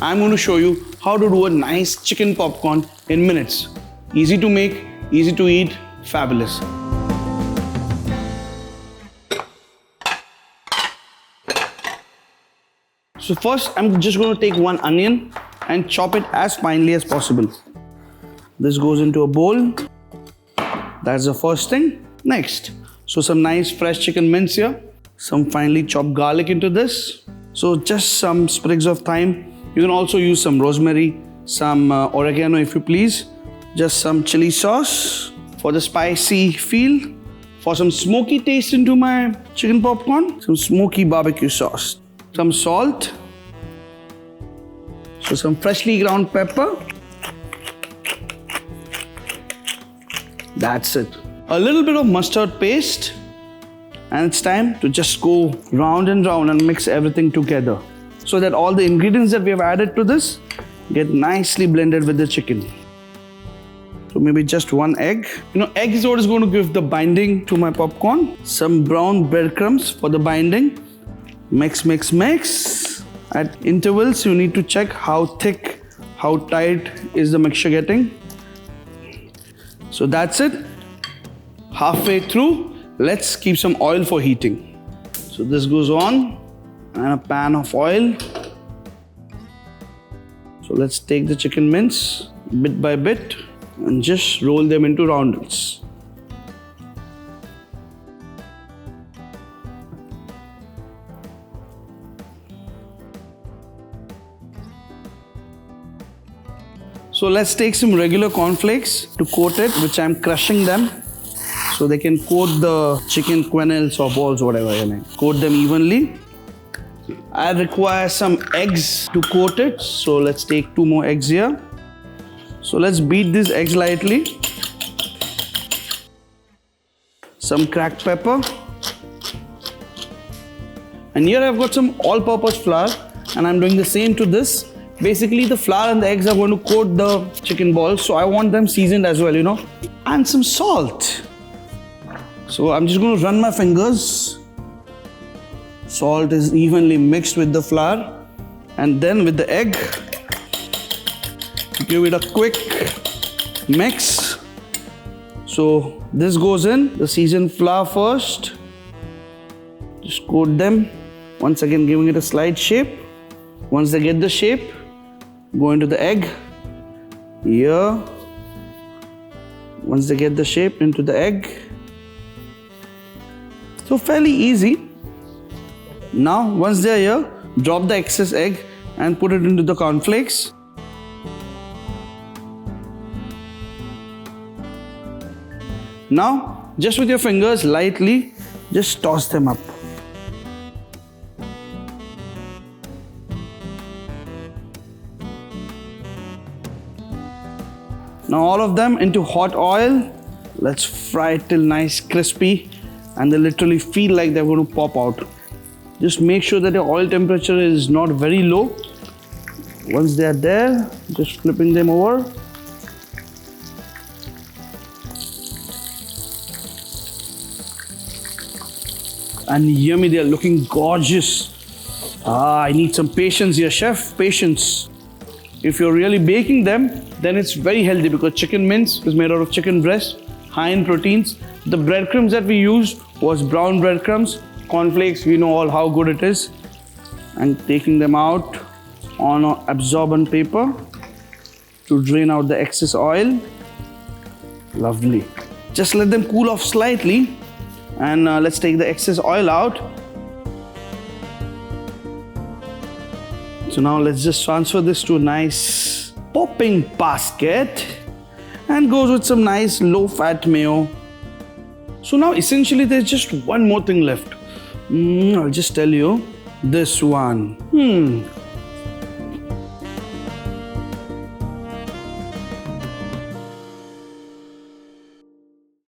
I'm going to show you how to do a nice chicken popcorn in minutes. Easy to make, easy to eat, fabulous. So first, I'm just going to take one onion and chop it as finely as possible. This goes into a bowl. That's the first thing. Next, so some nice fresh chicken mince here. Some finely chopped garlic into this. So just some sprigs of thyme. You can also use some rosemary, some oregano if you please. Just some chili sauce for the spicy feel. For some smoky taste into my chicken popcorn, some smoky barbecue sauce. Some salt. So some freshly ground pepper. That's it. A little bit of mustard paste. And it's time to just go round and round and mix everything together so that all the ingredients that we have added to this get nicely blended with the chicken. So maybe just one egg. Egg is what is going to give the binding to my popcorn. Some brown breadcrumbs for the binding. Mix, mix, mix. At intervals, you need to check how thick, how tight is the mixture getting. So that's it. Halfway through, let's keep some oil for heating. So this goes on and a pan of oil. So let's take the chicken mince bit by bit and just roll them into roundels. So let's take some regular cornflakes to coat it, which I'm crushing them so they can coat the chicken quenelles or balls, whatever you name. Coat them evenly. I require some eggs to coat it. So let's take 2 more eggs here. So let's beat these eggs lightly. Some cracked pepper. And here I've got some all-purpose flour and I'm doing the same to this. Basically the flour and the eggs are going to coat the chicken balls, so I want them seasoned as well, And some salt. So I'm just going to run my fingers. Salt is evenly mixed with the flour. And then with the egg, give it a quick mix. So this goes in, the seasoned flour first. Just coat them. Once again giving it a slight shape. Once they get the shape, go into the egg. Here. Once they get the shape, into the egg. So fairly easy. Now once they are here, drop the excess egg and put it into the cornflakes. Now just with your fingers lightly, just toss them up. Now all of them into hot oil. Let's fry it till nice crispy and they literally feel like they're going to pop out. Just make sure that your oil temperature is not very low. Once they are there, just flipping them over. And yummy, they are looking gorgeous. I need some patience here, chef, patience. If you're really baking them, then it's very healthy because chicken mince is made out of chicken breast, high in proteins. The breadcrumbs that we used was brown breadcrumbs. Cornflakes, we know all how good it is. And taking them out on an absorbent paper to drain out the excess oil. Lovely. Just let them cool off slightly and let's take the excess oil out. So now let's just transfer this to a nice popping basket and goes with some nice low-fat mayo. So now essentially there's just one more thing left. I'll just tell you this one.